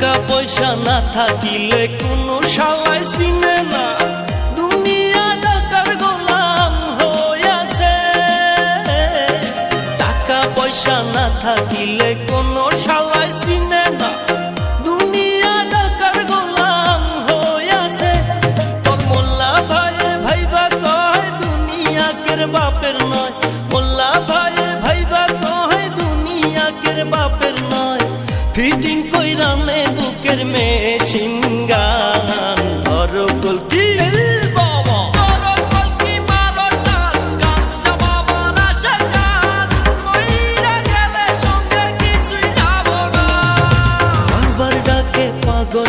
টাকা পয়সা না থাকিলে কোনো শালাই চিনে না, দুনিয়া টাকার গোলাম হইয়াছে। টাকা পয়সা না থাকিলে কোনো শালাই চিনে না, দুনিয়া টাকার গোলাম হইয়াছে। তোর মোল্লা ভাইয়ে ভাইবা কয় দুনিয়া কের বাপের নয়, মোল্লা ভাইয়ে ভাইবা কয় দুনিয়া কের বাপের নয়। ফিটিং কইরা নে বুকের মেশিন গান, ধরো কলকি বাবা, ধরো কলকি মারো টান, গান জবাবার আশা গান, মইরা গেলে সঙ্গে কিছুই যাব না। বাবার ডাকে পাগল